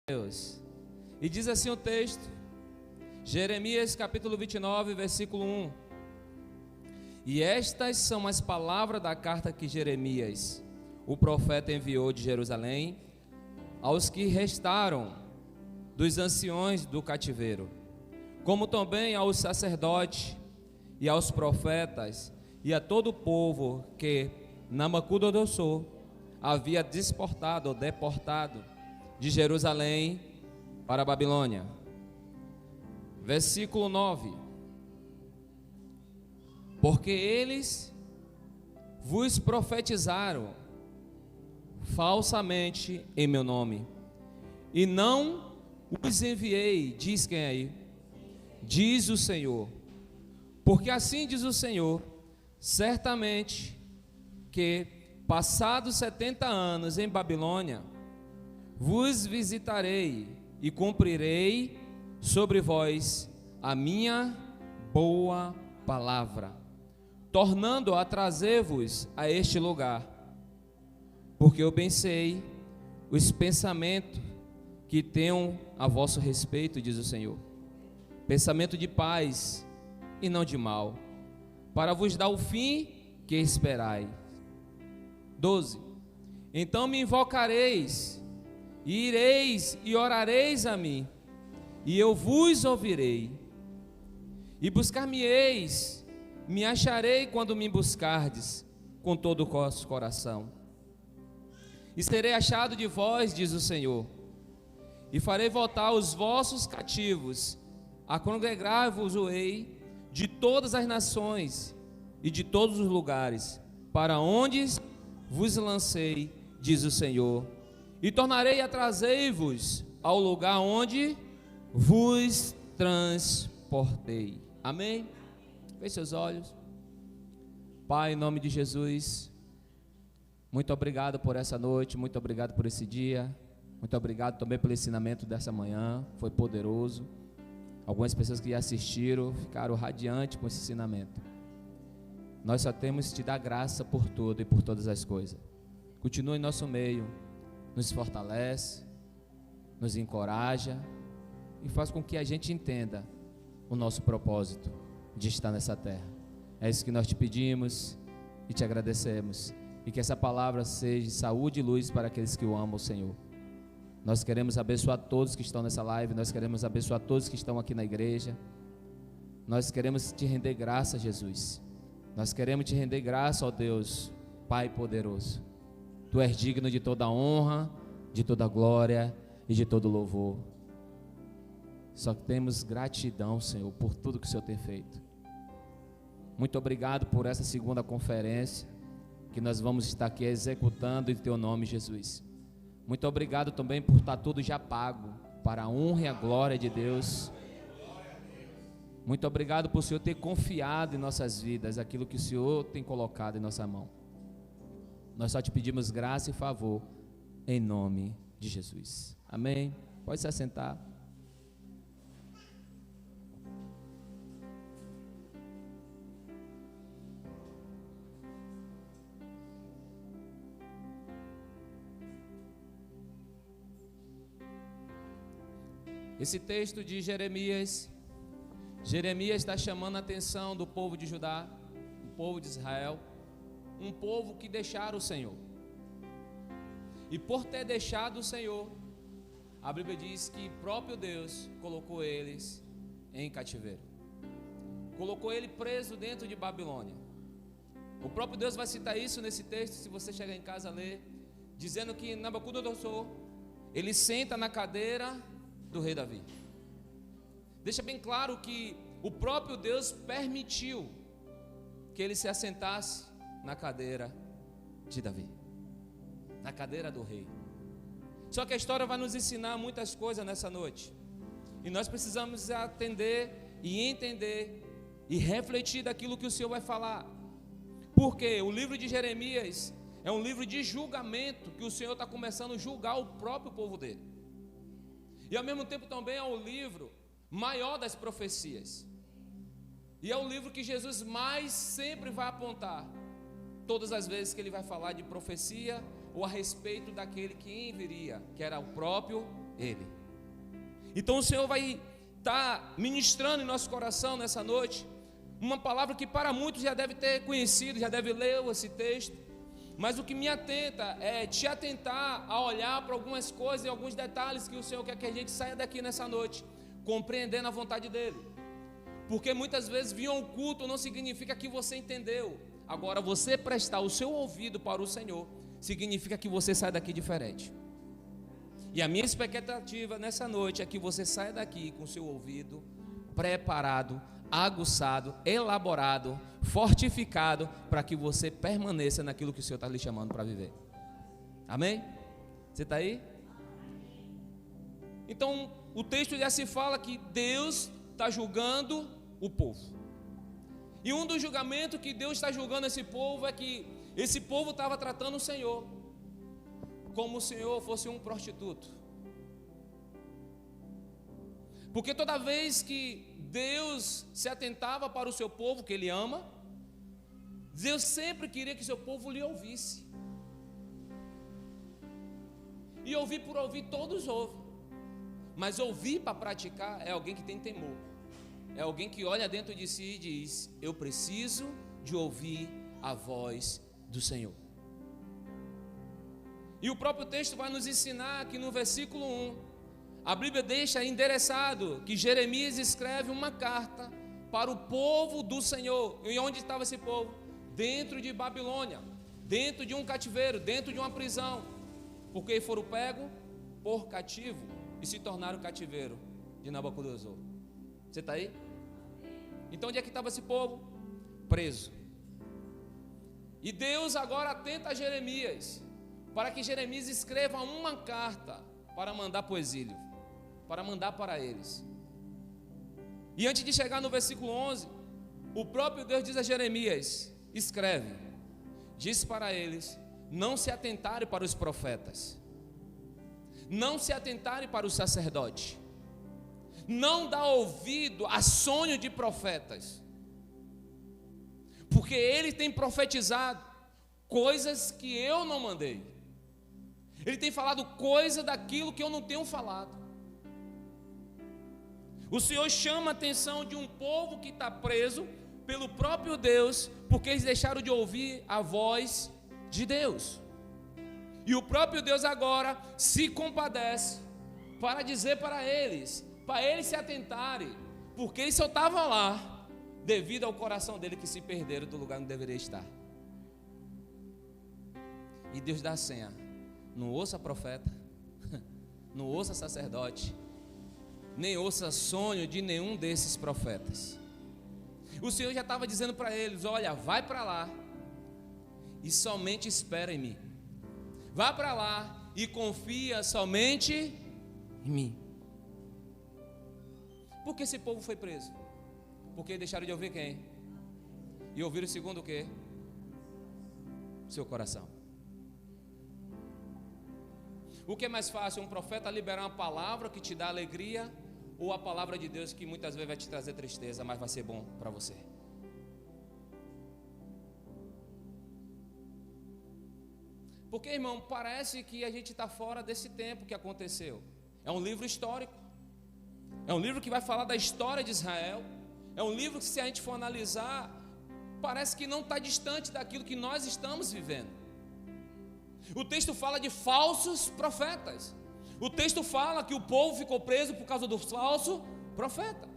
Deus. E diz assim o texto, Jeremias capítulo 29, versículo 1. E estas são as palavras da carta que Jeremias, o profeta, enviou de Jerusalém aos que restaram dos anciões do cativeiro, como também aos sacerdotes e aos profetas e a todo o povo que Nabucodonosor havia deportado de Jerusalém para a Babilônia. Versículo 9. Porque eles vos profetizaram falsamente em meu nome, e não os enviei, diz quem aí? Diz o Senhor. Porque assim diz o Senhor, certamente que passados 70 anos em Babilônia, vos visitarei e cumprirei sobre vós a minha boa palavra, tornando a trazer-vos a este lugar, porque eu bem sei os pensamentos que tenho a vosso respeito, diz o Senhor, pensamento de paz e não de mal, para vos dar o fim que esperai. 12. Então me invocareis, e ireis e orareis a mim, e eu vos ouvirei, e buscar-me-eis, me acharei quando me buscardes com todo o vosso coração, e serei achado de vós, diz o Senhor, e farei voltar os vossos cativos, a congregar-vos-ei de todas as nações e de todos os lugares, para onde vos lancei, diz o Senhor, e tornarei a trazer-vos ao lugar onde vos transportei. Amém? Feche seus olhos. Pai, em nome de Jesus, muito obrigado por essa noite, muito obrigado por esse dia, muito obrigado também pelo ensinamento dessa manhã, foi poderoso. Algumas pessoas que assistiram ficaram radiantes com esse ensinamento. Nós só temos que te dar graça por tudo e por todas as coisas. Continua em nosso meio, nos fortalece, nos encoraja e faz com que a gente entenda o nosso propósito de estar nessa terra. É isso que nós te pedimos e te agradecemos, e que essa palavra seja saúde e luz para aqueles que o amam, Senhor. Nós queremos abençoar todos que estão nessa live, nós queremos abençoar todos que estão aqui na igreja, nós queremos te render graça, Jesus, nós queremos te render graça, ó Deus, Pai poderoso. Tu és digno de toda honra, de toda glória e de todo louvor. Só que temos gratidão, Senhor, por tudo que o Senhor tem feito. Muito obrigado por essa segunda conferência que nós vamos estar aqui executando em Teu nome, Jesus. Muito obrigado também por estar tudo já pago para a honra e a glória de Deus. Muito obrigado por o Senhor ter confiado em nossas vidas aquilo que o Senhor tem colocado em nossa mão. Nós só te pedimos graça e favor em nome de Jesus. Amém? Pode se assentar. Esse texto de Jeremias está chamando a atenção do povo de Judá, do povo de Israel, um povo que deixaram o Senhor. E por ter deixado o Senhor, a Bíblia diz que o próprio Deus colocou eles em cativeiro, colocou ele preso dentro de Babilônia. O próprio Deus vai citar isso nesse texto, se você chegar em casa a ler, dizendo que Nabucodonosor, ele senta na cadeira do rei Davi. Deixa bem claro que o próprio Deus permitiu que ele se assentasse na cadeira de Davi, na cadeira do rei. Só que a história vai nos ensinar muitas coisas nessa noite, e nós precisamos atender e entender e refletir daquilo que o Senhor vai falar, porque o livro de Jeremias é um livro de julgamento, que o Senhor está começando a julgar o próprio povo dele, e ao mesmo tempo também é o livro maior das profecias, e é o livro que Jesus mais sempre vai apontar todas as vezes que ele vai falar de profecia ou a respeito daquele que viria, que era o próprio ele. Então o Senhor vai estar ministrando em nosso coração nessa noite uma palavra que para muitos já deve ter conhecido, já deve ler esse texto, mas o que me atenta é te atentar a olhar para algumas coisas e alguns detalhes que o Senhor quer que a gente saia daqui nessa noite, compreendendo a vontade dEle. Porque muitas vezes vir ao culto não significa que você entendeu. Agora, você prestar o seu ouvido para o Senhor significa que você sai daqui diferente. E a minha expectativa nessa noite é que você saia daqui com o seu ouvido preparado, aguçado, elaborado, fortificado, para que você permaneça naquilo que o Senhor está lhe chamando para viver. Amém? Você está aí? Então, o texto já se fala que Deus está julgando o povo. E um dos julgamentos que Deus está julgando esse povo é que esse povo estava tratando o Senhor como se o Senhor fosse um prostituto. Porque toda vez que Deus se atentava para o seu povo, que Ele ama, Deus sempre queria que seu povo lhe ouvisse. E ouvir por ouvir, todos ouvem. Mas ouvir para praticar é alguém que tem temor. É alguém que olha dentro de si e diz: eu preciso de ouvir a voz do Senhor. E o próprio texto vai nos ensinar que no versículo 1, a Bíblia deixa endereçado que Jeremias escreve uma carta para o povo do Senhor. E onde estava esse povo? Dentro de Babilônia, dentro de um cativeiro, dentro de uma prisão, porque foram pegos por cativo e se tornaram cativeiro de Nabucodonosor. Você está aí? Então onde é que estava esse povo? Preso. E Deus agora atenta a Jeremias, para que Jeremias escreva uma carta para mandar para o exílio, para mandar para eles. E antes de chegar no versículo 11, o próprio Deus diz a Jeremias: escreve, diz para eles não se atentarem para os profetas, não se atentarem para os sacerdotes, não dá ouvido a sonho de profetas, porque ele tem profetizado coisas que eu não mandei. Ele tem falado coisa daquilo que eu não tenho falado. O Senhor chama a atenção de um povo que está preso pelo próprio Deus, porque eles deixaram de ouvir a voz de Deus. E o próprio Deus agora se compadece para dizer para eles se atentarem, porque eles só estavam lá devido ao coração dele que se perderam do lugar onde deveria estar. E Deus dá a senha: não ouça profeta, não ouça sacerdote, nem ouça sonho de nenhum desses profetas. O Senhor já estava dizendo para eles: olha, vai para lá e somente espera em mim. Vá para lá e confia somente em mim. Por que esse povo foi preso? Porque deixaram de ouvir quem? E ouviram segundo o quê? Seu coração. O que é mais fácil, um profeta liberar uma palavra que te dá alegria, ou a palavra de Deus que muitas vezes vai te trazer tristeza, mas vai ser bom para você? Porque, irmão, parece que a gente está fora desse tempo que aconteceu. É um livro histórico, é um livro que vai falar da história de Israel, é um livro que, se a gente for analisar, parece que não está distante daquilo que nós estamos vivendo. O texto fala de falsos profetas. O texto fala que o povo ficou preso por causa do falso profeta.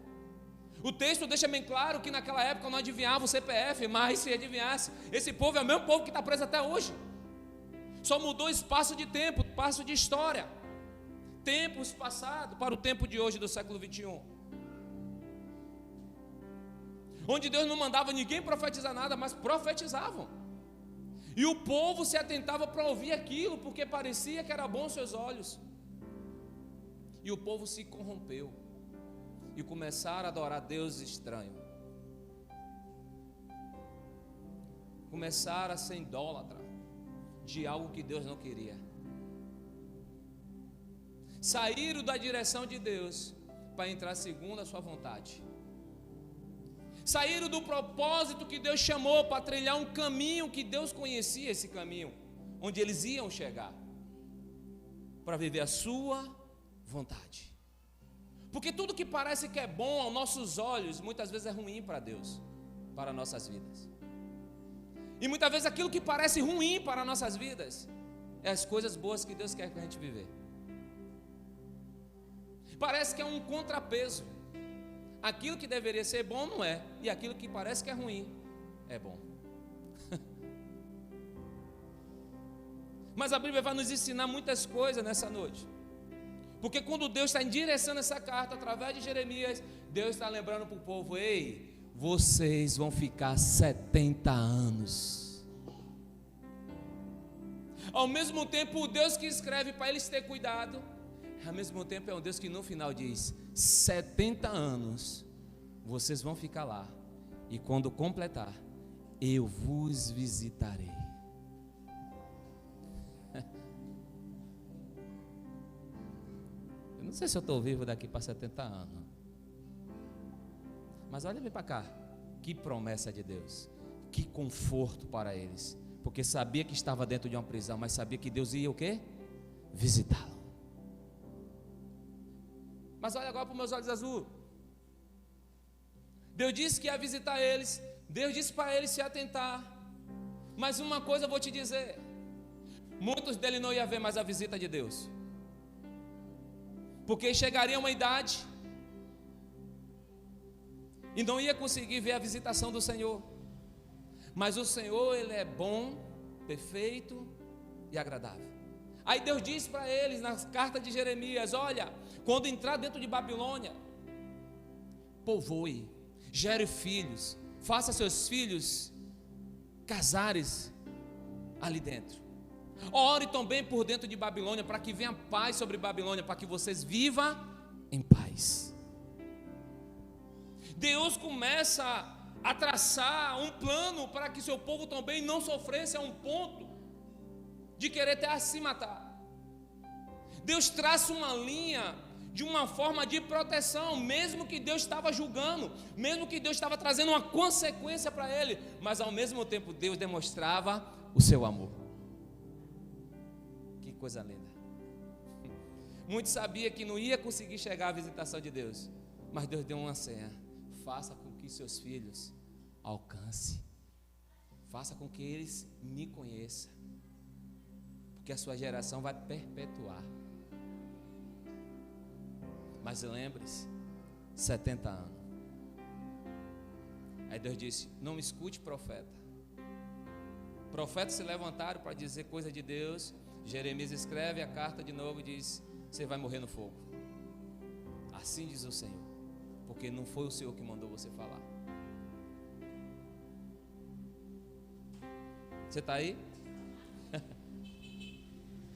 O texto deixa bem claro que naquela época não adivinhava o CPF, mas se adivinhasse, esse povo é o mesmo povo que está preso até hoje. Só mudou espaço de tempo, espaço de história. Tempos passados para o tempo de hoje do século 21. Onde Deus não mandava ninguém profetizar nada, mas profetizavam. E o povo se atentava para ouvir aquilo, porque parecia que era bom aos seus olhos. E o povo se corrompeu e começaram a adorar deuses estranhos. Começaram a ser idólatra de algo que Deus não queria. Saíram da direção de Deus para entrar segundo a sua vontade. Saíram do propósito que Deus chamou para trilhar um caminho que Deus conhecia, esse caminho onde eles iam chegar, para viver a sua vontade. Porque tudo que parece que é bom aos nossos olhos, muitas vezes é ruim para Deus, para nossas vidas. E muitas vezes aquilo que parece ruim para nossas vidas é as coisas boas que Deus quer que a gente viver. Parece que é um contrapeso. Aquilo que deveria ser bom não é, e aquilo que parece que é ruim é bom. Mas a Bíblia vai nos ensinar muitas coisas nessa noite. Porque quando Deus está endereçando essa carta através de Jeremias, Deus está lembrando para o povo: ei, vocês vão ficar 70 anos. Ao mesmo tempo, o Deus que escreve para eles ter cuidado, ao mesmo tempo é um Deus que no final diz: 70 anos vocês vão ficar lá, e quando completar, eu vos visitarei. Eu não sei se eu estou vivo daqui para 70 anos, mas olha bem para cá, que promessa de Deus, que conforto para eles, porque sabia que estava dentro de uma prisão, mas sabia que Deus ia o quê? Visitá-lo. Mas olha agora para os meus olhos azuis. Deus disse que ia visitar eles, Deus disse para eles se atentar, mas uma coisa eu vou te dizer: muitos deles não iam ver mais a visita de Deus, porque chegaria uma idade e não ia conseguir ver a visitação do Senhor. Mas o Senhor, Ele é bom, perfeito e agradável. Aí Deus disse para eles na carta de Jeremias: olha, quando entrar dentro de Babilônia, povoe, gere filhos, faça seus filhos casares ali dentro. Ore também por dentro de Babilônia, para que venha paz sobre Babilônia, para que vocês vivam em paz. Deus começa a traçar um plano para que seu povo também não sofresse a um ponto de querer até se matar. Deus traça uma linha de uma forma de proteção, mesmo que Deus estava julgando, mesmo que Deus estava trazendo uma consequência para ele, mas ao mesmo tempo Deus demonstrava o seu amor. Que coisa linda. Muitos sabiam que não ia conseguir chegar à visitação de Deus, mas Deus deu uma senha: faça com que seus filhos alcancem, faça com que eles me conheçam, porque a sua geração vai perpetuar. Mas lembre-se, 70 anos. Aí Deus disse: não escute profeta. Profetas se levantaram para dizer coisa de Deus. Jeremias escreve a carta de novo e diz: você vai morrer no fogo. Assim diz o Senhor, porque não foi o Senhor que mandou você falar. Você está aí?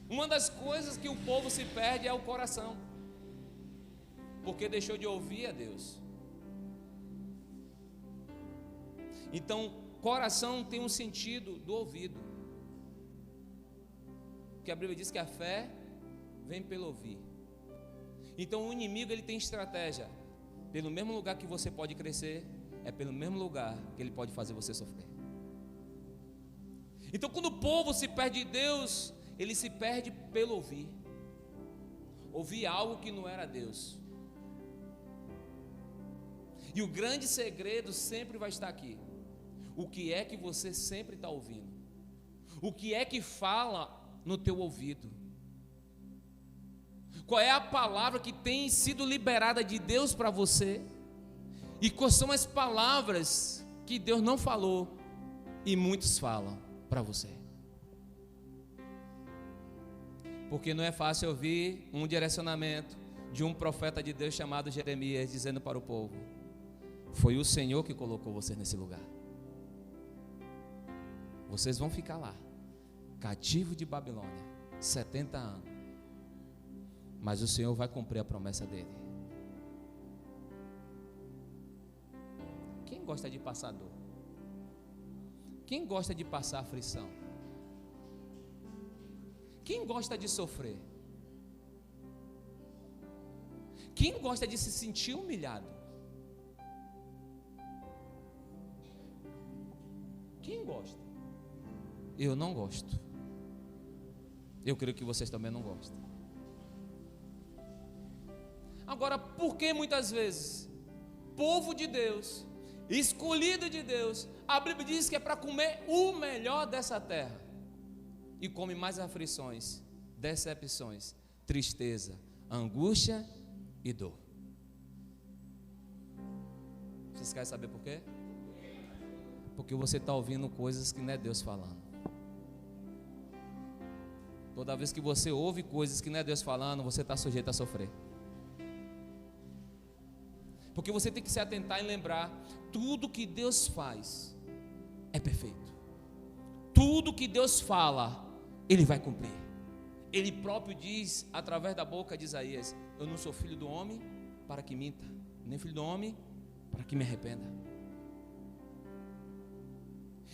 Uma das coisas que o povo se perde é o coração, porque deixou de ouvir a Deus. Então, coração tem um sentido do ouvido, porque a Bíblia diz que a fé vem pelo ouvir. Então o inimigo, ele tem estratégia. Pelo mesmo lugar que você pode crescer, é pelo mesmo lugar que ele pode fazer você sofrer. Então quando o povo se perde de Deus, ele se perde pelo ouvir. Ouvir algo que não era Deus. E o grande segredo sempre vai estar aqui: o que é que você sempre está ouvindo? O que é que fala no teu ouvido? Qual é a palavra que tem sido liberada de Deus para você? E quais são as palavras que Deus não falou e muitos falam para você? Porque não é fácil ouvir um direcionamento de um profeta de Deus chamado Jeremias dizendo para o povo: foi o Senhor que colocou vocês nesse lugar. Vocês vão ficar lá, cativo de Babilônia, 70 anos. Mas o Senhor vai cumprir a promessa dele. Quem gosta de passar dor? Quem gosta de passar aflição? Quem gosta de sofrer? Quem gosta de se sentir humilhado? Quem gosta? Eu não gosto. Eu creio que vocês também não gostam. Agora, por que muitas vezes, povo de Deus, escolhido de Deus, a Bíblia diz que é para comer o melhor dessa terra, e come mais aflições, decepções, tristeza, angústia e dor? Vocês querem saber por quê? Porque você está ouvindo coisas que não é Deus falando. Toda vez que você ouve coisas que não é Deus falando, você está sujeito a sofrer. Porque você tem que se atentar e lembrar: tudo que Deus faz é perfeito. Tudo que Deus fala, Ele vai cumprir. Ele próprio diz, através da boca de Isaías: eu não sou filho do homem para que minta, nem filho do homem para que me arrependa.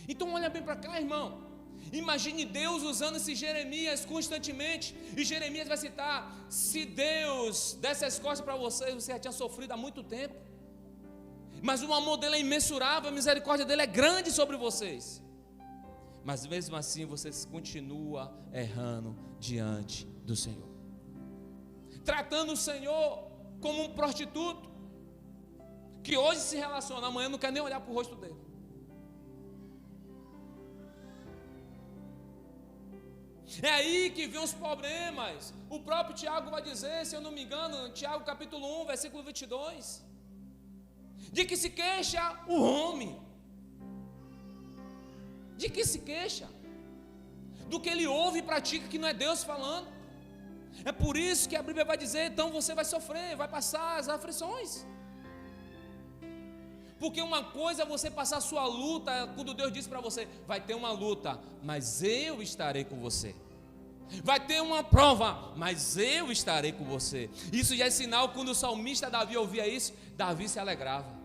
Então olha bem para cá, irmão. Imagine Deus usando esse Jeremias constantemente. E Jeremias vai citar: se Deus desse as costas para vocês, você já tinha sofrido há muito tempo. Mas o amor dele é imensurável, a misericórdia dele é grande sobre vocês. Mas mesmo assim vocês continuam errando diante do Senhor, tratando o Senhor como um prostituto, que hoje se relaciona, amanhã não quer nem olhar para o rosto dele. É aí que vem os problemas. O próprio Tiago vai dizer, se eu não me engano, Tiago capítulo 1, versículo 22, de que se queixa o homem. De que se queixa? Do que ele ouve e pratica, que não é Deus falando. É por isso que a Bíblia vai dizer: então você vai sofrer, vai passar as aflições. Porque uma coisa é você passar a sua luta, quando Deus diz para você: vai ter uma luta, mas eu estarei com você. Vai ter uma prova, mas eu estarei com você. Isso já é sinal. Quando o salmista Davi ouvia isso, Davi se alegrava.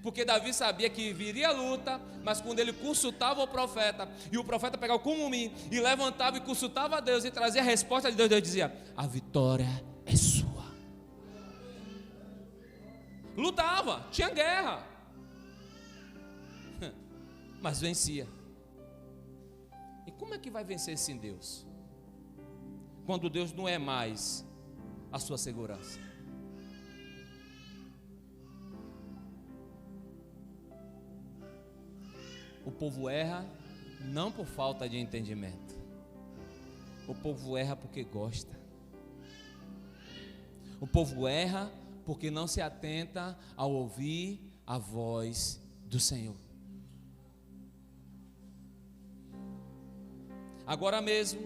Porque Davi sabia que viria a luta, mas quando ele consultava o profeta, e o profeta pegava o cumim, e levantava e consultava a Deus, e trazia a resposta de Deus, Deus dizia: a vitória é sua. Lutava, tinha guerra, mas vencia. E como é que vai vencer sem Deus? Quando Deus não é mais a sua segurança. O povo erra não por falta de entendimento. O povo erra porque gosta. O povo erra porque não se atenta ao ouvir a voz do Senhor. Agora mesmo,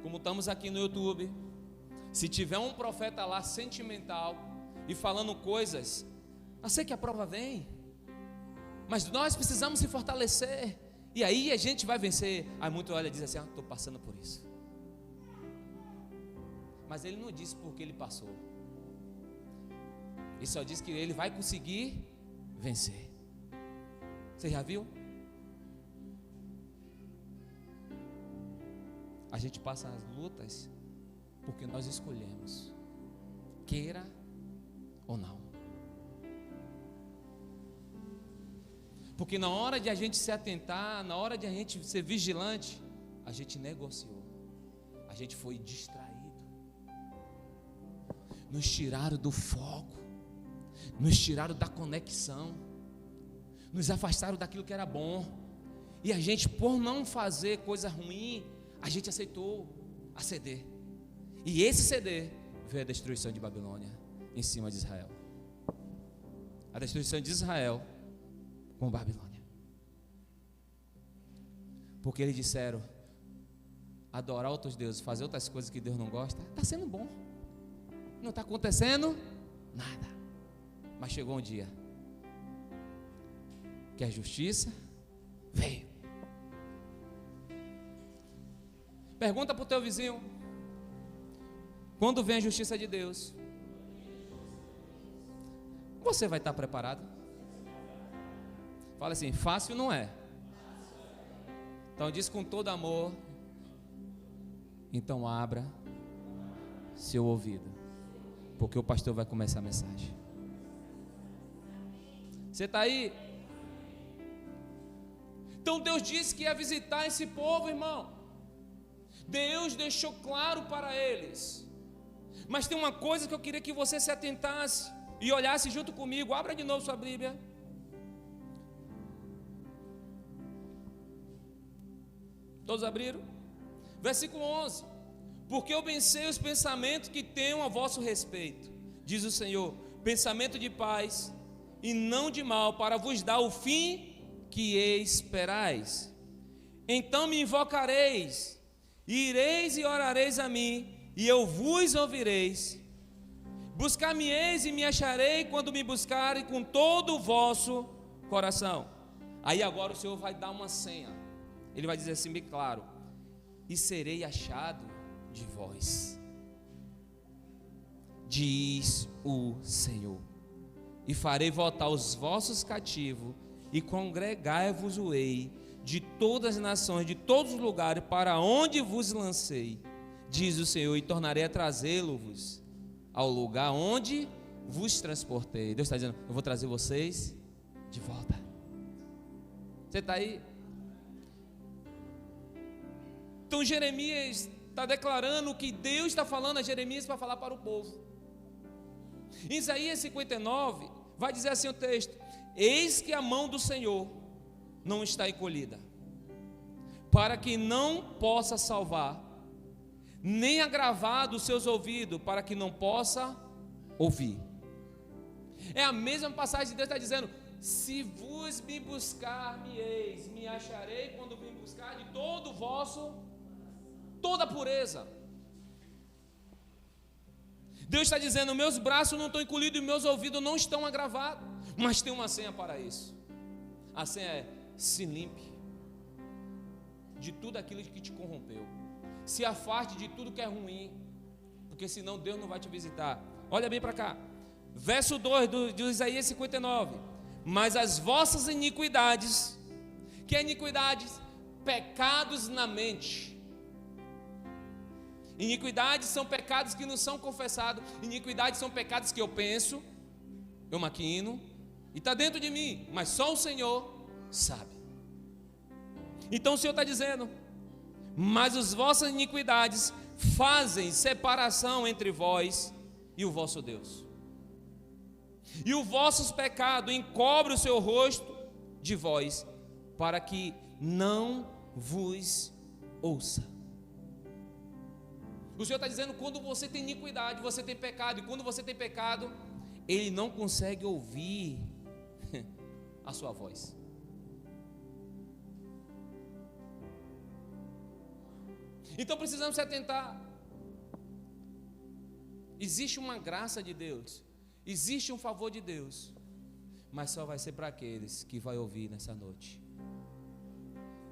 como estamos aqui no YouTube, se tiver um profeta lá sentimental e falando coisas, eu sei que a prova vem, mas nós precisamos se fortalecer, e aí a gente vai vencer. Aí muito olha e diz assim: estou passando por isso. Mas ele não disse porque ele passou. Ele só diz que ele vai conseguir vencer. Você já viu? A gente passa as lutas porque nós escolhemos, queira ou não. Porque na hora de a gente se atentar, na hora de a gente ser vigilante, a gente negociou, a gente foi distraído, nos tiraram do foco, nos tiraram da conexão, nos afastaram daquilo que era bom, e a gente, por não fazer coisa ruim, a gente aceitou a ceder. E esse ceder veio a destruição de Babilônia em cima de Israel. A destruição de Israel com Babilônia. Porque eles disseram: adorar outros deuses, fazer outras coisas que Deus não gosta, está sendo bom, não está acontecendo nada. Mas chegou um dia que a justiça veio. Pergunta para o teu vizinho: quando vem a justiça de Deus, você vai estar preparado? Fala assim: fácil não é. Então diz com todo amor: então abra seu ouvido, porque o pastor vai começar a mensagem. Você está aí? Então Deus disse que ia visitar esse povo, irmão. Deus deixou claro para eles: Mas tem uma coisa que eu queria que você se atentasse e olhasse junto comigo. Abra de novo sua Bíblia. Todos abriram? Versículo 11. Porque eu bem sei os pensamentos que tenho a vosso respeito, diz o Senhor, pensamento de paz e não de mal, para vos dar o fim que esperais. Então me invocareis, ireis e orareis a mim, e eu vos ouvireis. Buscar-me-eis e me acharei quando me buscarem com todo o vosso coração. Aí agora o Senhor vai dar uma senha. Ele vai dizer assim bem claro: e serei achado de vós, diz o Senhor, e farei voltar os vossos cativos, e congregai-vos-ei de todas as nações, de todos os lugares, para onde vos lancei, diz o Senhor, e tornarei a trazê-los ao lugar onde vos transportei. Deus está dizendo: eu vou trazer vocês de volta. Você está aí? Então Jeremias está declarando o que Deus está falando a Jeremias para falar para o povo. Em Isaías 59 vai dizer assim o texto: eis que a mão do Senhor não está encolhida, para que não possa salvar, nem agravado os seus ouvidos, para que não possa ouvir. É a mesma passagem de Deus está dizendo: se vos me buscar-me-eis, me acharei quando me buscar de todo o vosso, toda a pureza. Deus está dizendo: meus braços não estão encolhidos e meus ouvidos não estão agravados. Mas tem uma senha para isso. A senha é: se limpe de tudo aquilo que te corrompeu, se afaste de tudo que é ruim, porque senão Deus não vai te visitar. Olha bem para cá, verso 2 de Isaías 59. Mas as vossas iniquidades, que é iniquidades? Pecados na mente. Iniquidades são pecados que não são confessados. Iniquidades são pecados que eu penso, eu maquino, e está dentro de mim, mas só o Senhor sabe. Então o Senhor está dizendo: mas as vossas iniquidades fazem separação entre vós e o vosso Deus, e os vossos pecados encobrem o seu rosto de vós, para que não vos ouça. O Senhor está dizendo: quando você tem iniquidade, você tem pecado, e quando você tem pecado, Ele não consegue ouvir a sua voz. Então precisamos se atentar. Existe uma graça de Deus, existe um favor de Deus, mas só vai ser para aqueles que vai ouvir nessa noite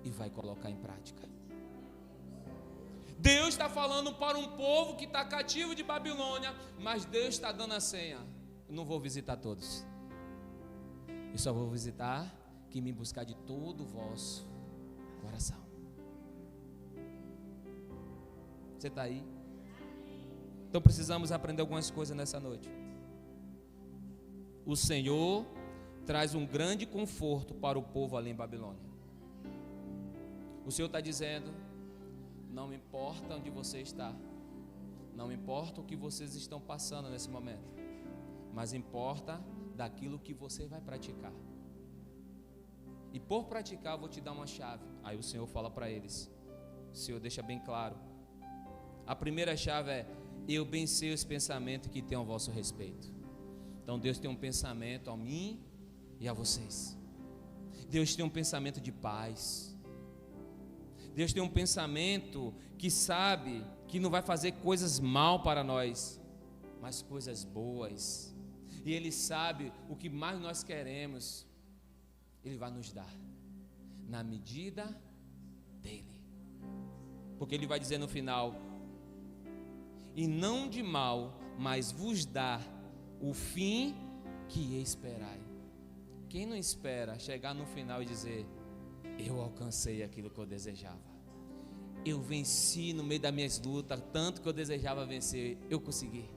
e vai colocar em prática. Deus está falando para um povo que está cativo de Babilônia, mas Deus está dando a senha: eu não vou visitar todos, eu só vou visitar quem me buscar de todo o vosso coração. Você está aí? Então precisamos aprender algumas coisas nessa noite. O Senhor traz um grande conforto para o povo ali em Babilônia. O Senhor está dizendo: não importa onde você está, não importa o que vocês estão passando nesse momento, mas importa daquilo que você vai praticar. E por praticar eu vou te dar uma chave. Aí o Senhor fala para eles, o Senhor deixa bem claro. A primeira chave é: eu bem sei os pensamentos que tenho a vosso respeito. Então Deus tem um pensamento a mim e a vocês. Deus tem um pensamento de paz. Deus tem um pensamento que sabe que não vai fazer coisas mal para nós, mas coisas boas. E Ele sabe o que mais nós queremos, Ele vai nos dar na medida dEle. Porque Ele vai dizer no final: e não de mal, mas vos dar o fim que esperai. Quem não espera chegar no final e dizer: eu alcancei aquilo que eu desejava, eu venci no meio das minhas lutas, tanto que eu desejava vencer, eu consegui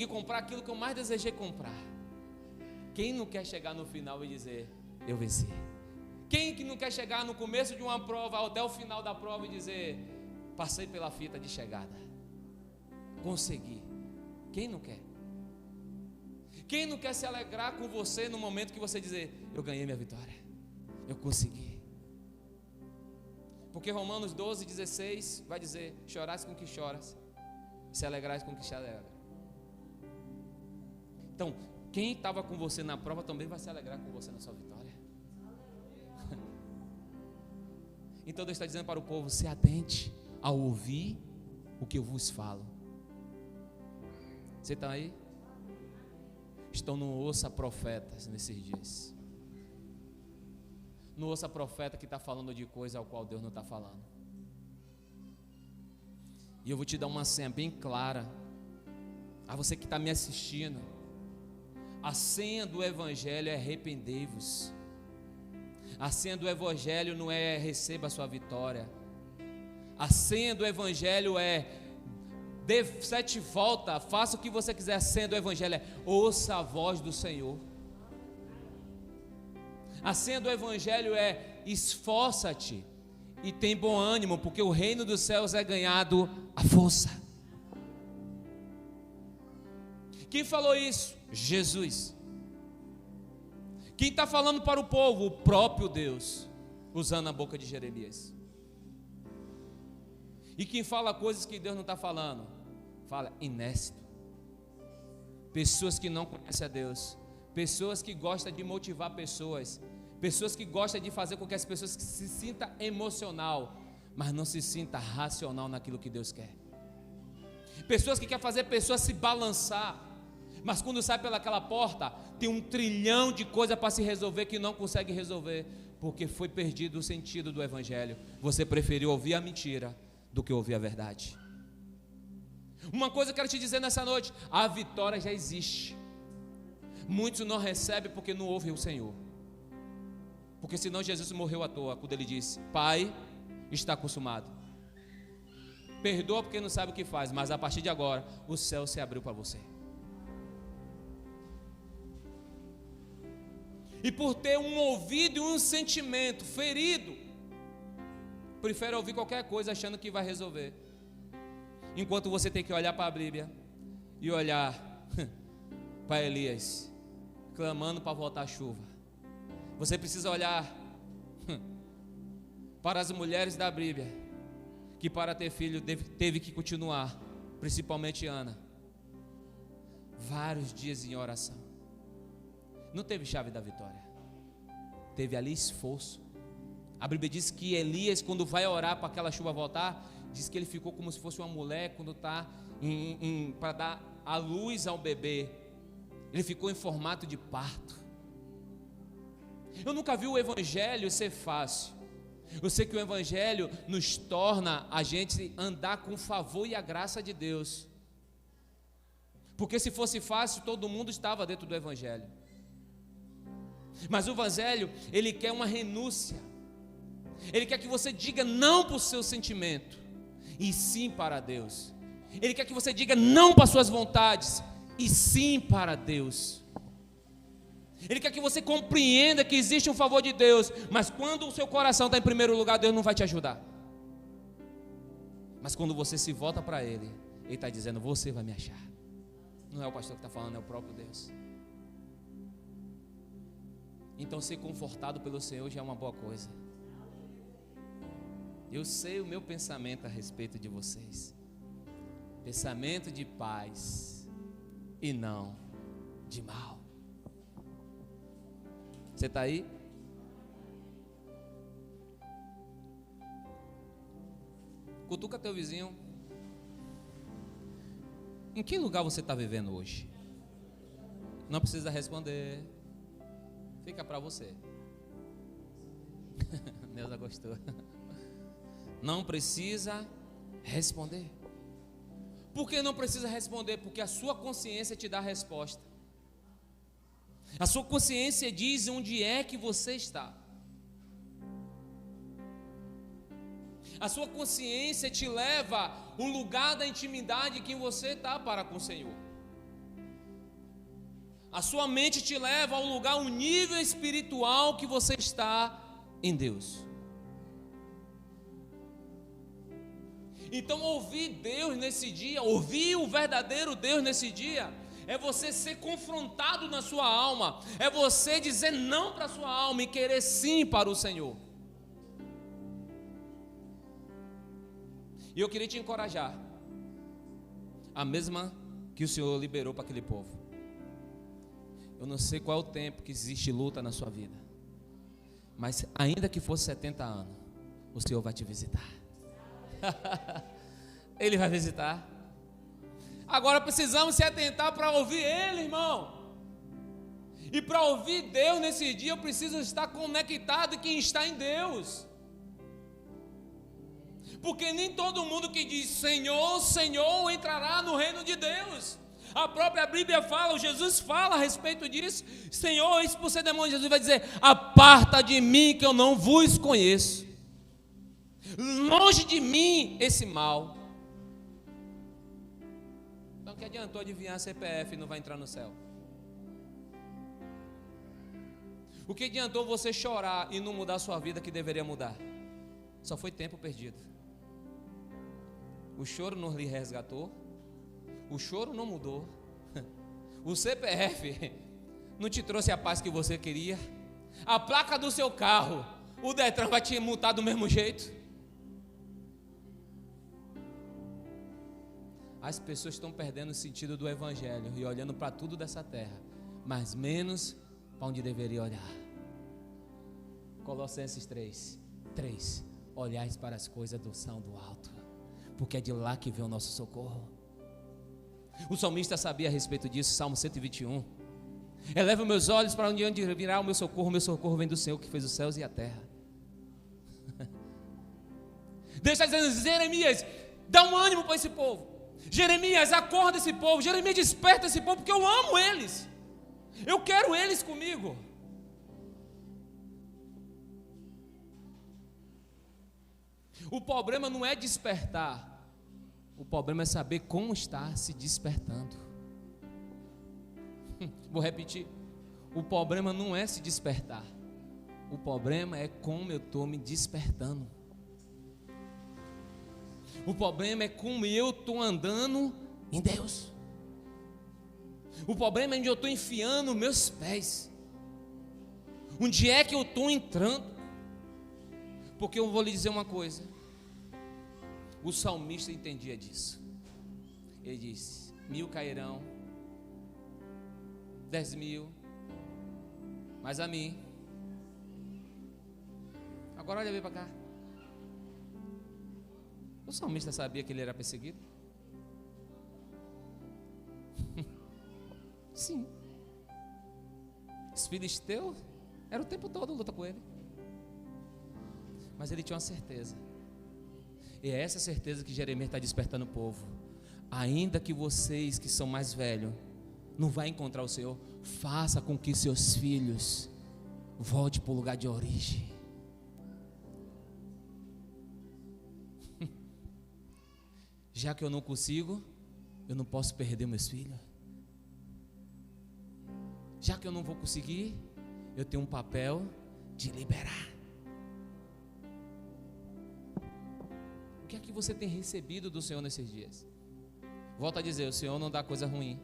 comprar aquilo que eu mais desejei comprar. Quem não quer chegar no final e dizer: eu venci? Quem que não quer chegar no começo de uma prova, até o final da prova, e dizer: passei pela fita de chegada? conseguir. Quem não quer? Quem não quer se alegrar com você no momento que você dizer: eu ganhei minha vitória, eu consegui? Porque Romanos 12:16 vai dizer: chorás com que choras, se alegrás com que se alegra. Então, quem estava com você na prova também vai se alegrar com você na sua vitória. Então Deus está dizendo para o povo: se atente ao ouvir o que eu vos falo. Você está aí? Estão no Ouça Profetas nesses dias. No Ouça Profeta que está falando de coisa ao qual Deus não está falando. E eu vou te dar uma senha bem clara. A você que está me assistindo, a senha do Evangelho é arrependei-vos. A senha do Evangelho não é receba a sua vitória. A senha do Evangelho é dê 7 voltas, faça o que você quiser. A senha do Evangelho é ouça a voz do Senhor. A senha do Evangelho é esforça-te e tem bom ânimo, porque o reino dos céus é ganhado à força. Quem falou isso? Jesus. Quem está falando para o povo? O próprio Deus, usando a boca de Jeremias. E quem fala coisas que Deus não está falando? Fala inército. Pessoas que não conhecem a Deus, pessoas que gostam de motivar pessoas, pessoas que gostam de fazer com que as pessoas se sintam emocional, mas não se sinta racional naquilo que Deus quer. Pessoas que querem fazer pessoas se balançar, mas quando sai pelaquela porta, tem 1 trilhão de coisas para se resolver que não consegue resolver, porque foi perdido o sentido do Evangelho. Você preferiu ouvir a mentira do que ouvir a verdade. Uma coisa eu quero te dizer nessa noite: a vitória já existe. Muitos não recebem porque não ouvem o Senhor. Porque senão Jesus morreu à toa, quando ele disse: Pai, está consumado. Perdoa porque não sabe o que faz, mas a partir de agora o céu se abriu para você. E por ter um ouvido e um sentimento ferido, prefere ouvir qualquer coisa achando que vai resolver, enquanto você tem que olhar para a Bíblia e olhar para Elias clamando para voltar a chuva. Você precisa olhar para as mulheres da Bíblia que para ter filho teve que continuar, principalmente Ana, vários dias em oração. Não teve chave da vitória, teve ali esforço. A Bíblia diz que Elias, quando vai orar para aquela chuva voltar, diz que ele ficou como se fosse uma mulher quando está para dar a luz ao bebê. Ele ficou em formato de parto. Eu nunca vi o Evangelho ser fácil. Eu sei que o Evangelho nos torna a gente andar com o favor e a graça de Deus. Porque se fosse fácil, todo mundo estava dentro do Evangelho. Mas o Evangelho, ele quer uma renúncia. Ele quer que você diga não para o seu sentimento, e sim para Deus. Ele quer que você diga não para as suas vontades, e sim para Deus. Ele quer que você compreenda que existe um favor de Deus, mas quando o seu coração está em primeiro lugar, Deus não vai te ajudar. Mas quando você se volta para Ele, Ele está dizendo: você vai me achar. Não é o pastor que está falando, é o próprio Deus. Então ser confortado pelo Senhor já é uma boa coisa. Eu sei o meu pensamento a respeito de vocês: pensamento de paz e não de mal. Você está aí? Cutuca teu vizinho. Em que lugar você está vivendo hoje? Não precisa responder. Fica para você. Neuza gostou. Não precisa responder. Por que não precisa responder? Porque a sua consciência te dá a resposta. A sua consciência diz onde é que você está. A sua consciência te leva a um lugar da intimidade que você está para com o Senhor. A sua mente te leva a um lugar, um nível espiritual que você está em Deus. Então ouvir Deus nesse dia, ouvir o verdadeiro Deus nesse dia, é você ser confrontado na sua alma, é você dizer não para a sua alma e querer sim para o Senhor. E eu queria te encorajar, a mesma que o Senhor liberou para aquele povo. Eu não sei qual é o tempo que existe luta na sua vida, mas ainda que fosse 70 anos, o Senhor vai te visitar. Ele vai visitar. Agora precisamos se atentar para ouvir Ele, irmão. E para ouvir Deus nesse dia, eu preciso estar conectado em quem está em Deus. Porque nem todo mundo que diz Senhor, Senhor, entrará no reino de Deus. A própria Bíblia fala, o Jesus fala a respeito disso. Senhor, expulsei demônio, Jesus vai dizer: aparta de mim que eu não vos conheço. Longe de mim esse mal. Então que adiantou adivinhar CPF e não vai entrar no céu? O que adiantou você chorar e não mudar a sua vida que deveria mudar? Só foi tempo perdido. O choro não lhe resgatou, o choro não mudou, o CPF não te trouxe a paz que você queria, a placa do seu carro, o Detran vai te multar do mesmo jeito. As pessoas estão perdendo o sentido do Evangelho e olhando para tudo dessa terra, mas menos para onde deveria olhar. Colossenses 3: olhais para as coisas do céu do alto, porque é de lá que vem o nosso socorro. O salmista sabia a respeito disso, Salmo 121. Eleva meus olhos para onde virá o meu socorro vem do Senhor que fez os céus e a terra. Deus está dizendo: Jeremias, dá um ânimo para esse povo. Jeremias, acorda esse povo. Jeremias, desperta esse povo, porque eu amo eles, eu quero eles comigo. O problema não é despertar, o problema é saber como está se despertando. Vou repetir: o problema não é se despertar, o problema é como eu estou me despertando. O problema é como eu estou andando em Deus. O problema é onde eu estou enfiando meus pés, onde é que eu estou entrando. Porque eu vou lhe dizer uma coisa, o salmista entendia disso. Ele disse: 1000 cairão, 10.000, mas a mim. Agora olha bem para cá. O salmista sabia que ele era perseguido? Sim. Os filisteus era o tempo todo luta com ele. Mas ele tinha uma certeza. E é essa certeza que Jeremias está despertando o povo. Ainda que vocês que são mais velhos não vão encontrar o Senhor, faça com que seus filhos voltem para o lugar de origem. Já que eu não consigo, eu não posso perder meus filhos. Já que eu não vou conseguir, eu tenho um papel de liberar. O que é que você tem recebido do Senhor nesses dias? Volto a dizer, o Senhor não dá coisa ruim.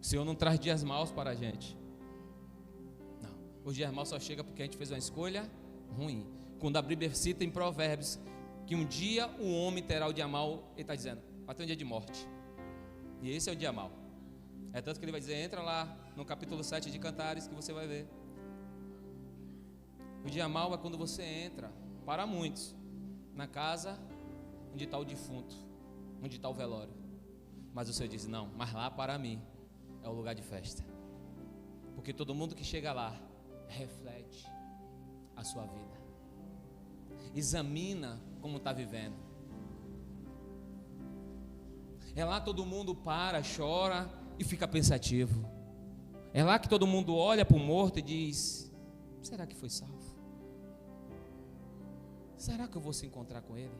O Senhor não traz dias maus para a gente. Não, os dias maus só chegam porque a gente fez uma escolha ruim. Quando a Bíblia cita em Provérbios que um dia o homem terá o dia mau, ele está dizendo, vai ter um dia de morte. E esse é o dia mau. É tanto que ele vai dizer, entra lá no capítulo 7 de Cantares que você vai ver. O dia mau é quando você entra, para muitos, na casa onde está o defunto, onde está o velório. Mas o Senhor diz, não, mas lá para mim é o lugar de festa. Porque todo mundo que chega lá reflete a sua vida. Examina como está vivendo. É lá todo mundo para, chora e fica pensativo. É lá que todo mundo olha para o morto e diz, será que foi salvo? Será que eu vou se encontrar com ele?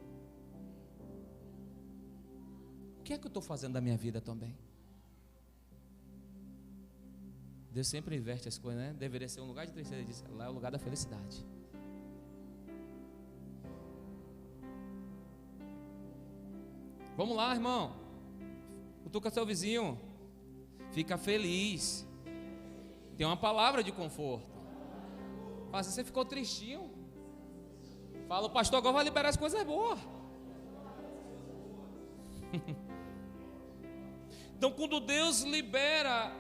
O que é que eu estou fazendo da minha vida também? Deus sempre inverte as coisas, né? Deveria ser um lugar de tristeza, ele diz, lá é o lugar da felicidade. Vamos lá, irmão. Cutuca seu vizinho. Fica feliz. Tem uma palavra de conforto. Fala, você ficou tristinho. Fala, o pastor agora vai liberar as coisas boas. Então, quando Deus libera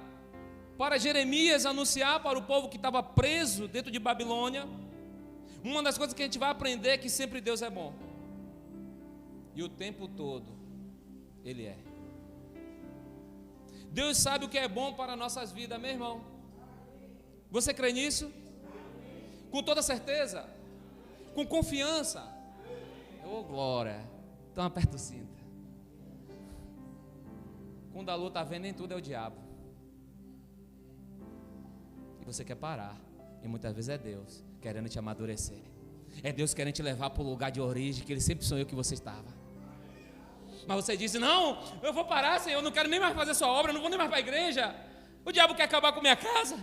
para Jeremias anunciar para o povo que estava preso dentro de Babilônia, uma das coisas que a gente vai aprender é que sempre Deus é bom. E o tempo todo Ele é. Deus sabe o que é bom para nossas vidas, meu irmão. Você crê nisso? Com toda certeza? Com confiança? Oh, glória. Então aperta o cinto. Quando a lua está vendo, nem tudo é o diabo. E você quer parar. E muitas vezes é Deus querendo te amadurecer. É Deus querendo te levar para o lugar de origem que Ele sempre sonhou que você estava. Mas você disse, não, eu vou parar, Senhor, eu não quero nem mais fazer sua obra, eu não vou nem mais para a igreja. O diabo quer acabar com minha casa.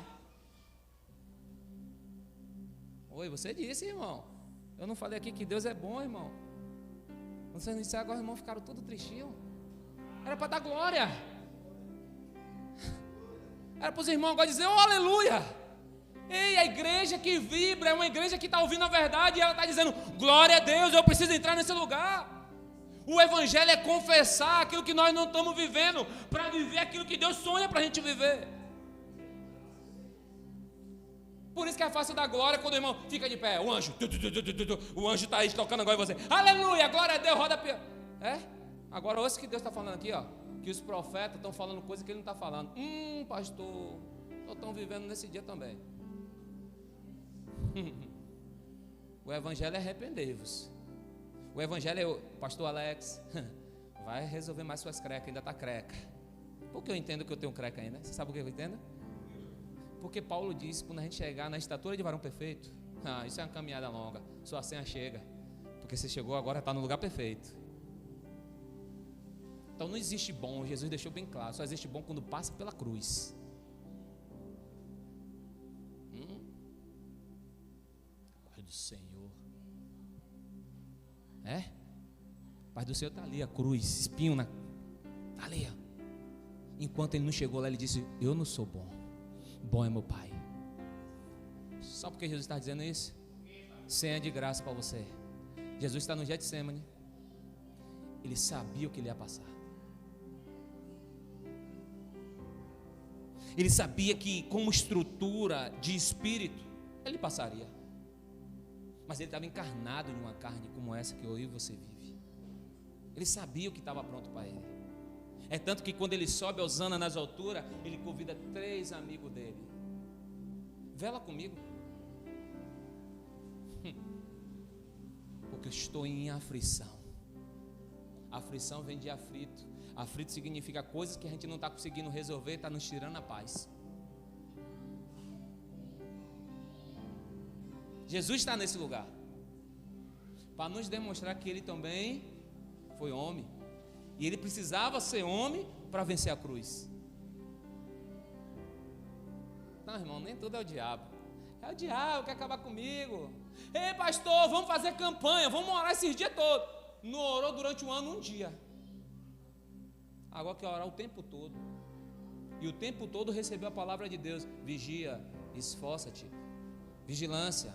Oi, você disse, irmão. Eu não falei aqui que Deus é bom, irmão. Vocês não disseram agora, irmão, ficaram tudo tristinho. Era para dar glória. Era para os irmãos agora dizer, oh, aleluia. Ei, a igreja que vibra é uma igreja que está ouvindo a verdade e ela está dizendo, glória a Deus, eu preciso entrar nesse lugar. O evangelho é confessar aquilo que nós não estamos vivendo, para viver aquilo que Deus sonha para a gente viver. Por isso que é fácil dar glória quando o irmão fica de pé, o anjo está aí tocando agora em você, aleluia, glória a Deus, roda a agora ouça o que Deus está falando aqui, ó, que os profetas estão falando coisa que Ele não está falando. Pastor, estão vivendo nesse dia também. O evangelho é arrepender-vos. O evangelho é o pastor Alex, vai resolver mais suas crecas, ainda está creca. Por que eu entendo que eu tenho creca ainda? Você sabe por que eu entendo? Porque Paulo disse, quando a gente chegar na estatura de varão perfeito, isso é uma caminhada longa, sua senha chega, porque você chegou agora, está no lugar perfeito. Então não existe bom, Jesus deixou bem claro, só existe bom quando passa pela cruz. Pai do Senhor. Pai do Senhor está ali, a cruz, espinho está ali. Enquanto Ele não chegou lá, Ele disse, eu não sou bom, bom é meu Pai. Só porque Jesus está dizendo isso? Senha de graça para você. Jesus está no Getsemane. Ele sabia o que Ele ia passar. Ele sabia que como estrutura de espírito Ele passaria. Mas Ele estava encarnado em uma carne como essa que eu e você vive. Ele sabia o que estava pronto para Ele. É tanto que quando Ele sobe a Osana nas alturas, Ele convida 3 amigos dele. Vela comigo. Porque eu estou em aflição. Aflição vem de aflito. Aflito significa coisas que a gente não está conseguindo resolver, está nos tirando a paz. Jesus está nesse lugar para nos demonstrar que Ele também foi homem, e Ele precisava ser homem para vencer a cruz. Não, irmão, nem tudo é o diabo. É o diabo que quer acabar comigo. Ei, pastor, vamos fazer campanha, vamos orar esses dias todos. Não orou durante um ano, um dia. Agora quer orar o tempo todo. E o tempo todo recebeu a palavra de Deus. Vigia, esforça-te. Vigilância.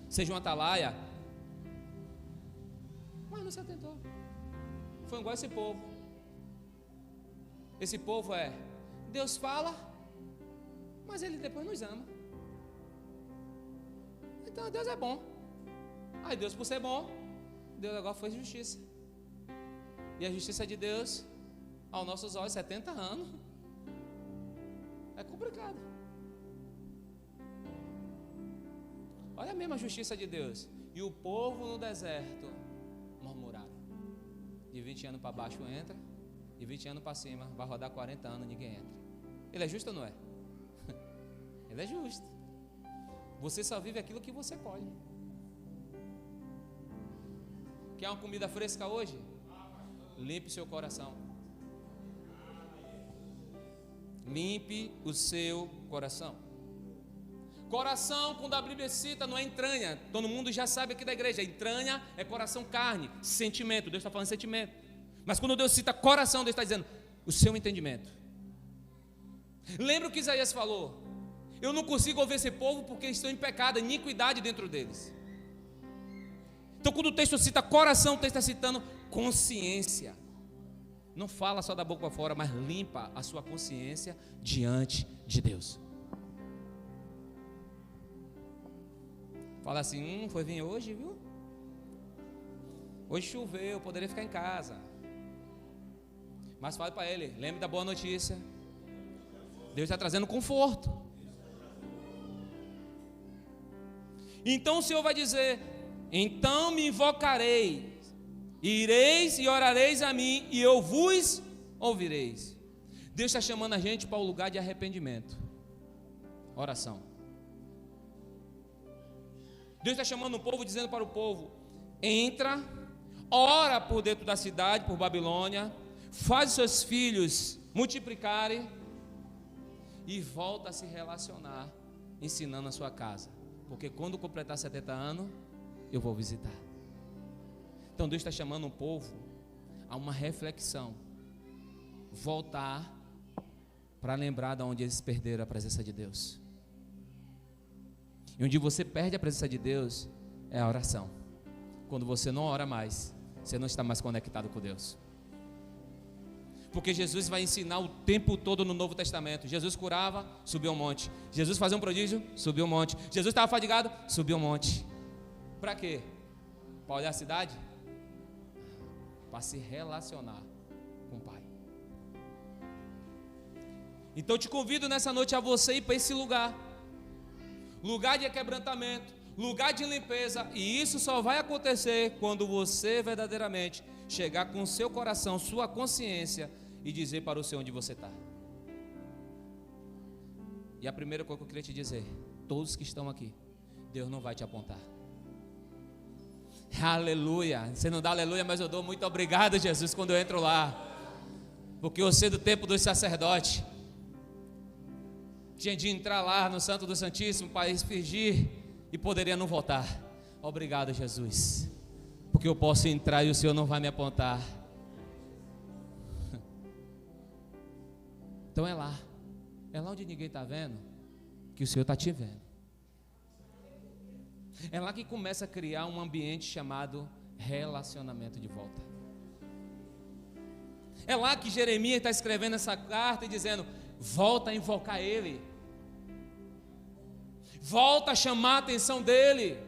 Seja um atalaia. Mas não se atentou. Foi igual esse povo. Esse povo Deus fala, mas Ele depois nos ama. Então Deus é bom. Aí Deus, por ser bom, Deus agora fez justiça. E a justiça de Deus, aos nossos olhos, 70 anos. É complicado. Olha mesmo a justiça de Deus. E o povo no deserto murmuraram. De 20 anos para baixo entra, de 20 anos para cima vai rodar 40 anos, ninguém entra. Ele é justo ou não é? Ele é justo. Você só vive aquilo que você colhe. Quer uma comida fresca hoje? Limpe seu coração. Limpe o seu coração. Coração, quando a Bíblia cita, não é entranha. Todo mundo já sabe aqui da igreja. Entranha é coração, carne, sentimento. Deus está falando de sentimento. Mas quando Deus cita coração, Deus está dizendo o seu entendimento. Lembra o que Isaías falou? Eu não consigo ouvir esse povo porque estão em pecado, iniquidade dentro deles. Então quando o texto cita coração, o texto está citando consciência. Não fala só da boca para fora, mas limpa a sua consciência diante de Deus. Fala assim, foi vir hoje, viu? Hoje choveu, poderia ficar em casa. Mas fale para ele, lembre da boa notícia. Deus está trazendo conforto. Então o Senhor vai dizer, então me invocareis, ireis e orareis a mim, e eu vos ouvireis. Deus está chamando a gente para o lugar de arrependimento. Oração. Deus está chamando o povo, dizendo para o povo, entra, ora por dentro da cidade, por Babilônia, faz os seus filhos multiplicarem, e volta a se relacionar, ensinando a sua casa, porque quando completar 70 anos, eu vou visitar. Então Deus está chamando o povo a uma reflexão, voltar para lembrar de onde eles perderam a presença de Deus. E onde você perde a presença de Deus é a oração. Quando você não ora mais, você não está mais conectado com Deus. Porque Jesus vai ensinar o tempo todo no Novo Testamento. Jesus curava, subiu um monte. Jesus fazia um prodígio, subiu um monte. Jesus estava fadigado, subiu um monte. Para quê? Para olhar a cidade? Para se relacionar com o Pai. Então eu te convido nessa noite a você ir para esse lugar. Lugar de quebrantamento, lugar de limpeza. E isso só vai acontecer quando você verdadeiramente chegar com o seu coração, sua consciência, e dizer para o Senhor onde você está. E a primeira coisa que eu queria te dizer, todos que estão aqui, Deus não vai te apontar. Aleluia. Você não dá aleluia, mas eu dou muito obrigado, Jesus, quando eu entro lá. Porque eu sei do tempo dos sacerdotes. Tinha de entrar lá no Santo do Santíssimo para expingir e poderia não voltar. Obrigado, Jesus, porque eu posso entrar e o Senhor não vai me apontar. Então é lá onde ninguém está vendo, que o Senhor está te vendo. É lá que começa a criar um ambiente chamado relacionamento de volta. É lá que Jeremias está escrevendo essa carta e dizendo, volta a invocar Ele, volta a chamar a atenção dEle.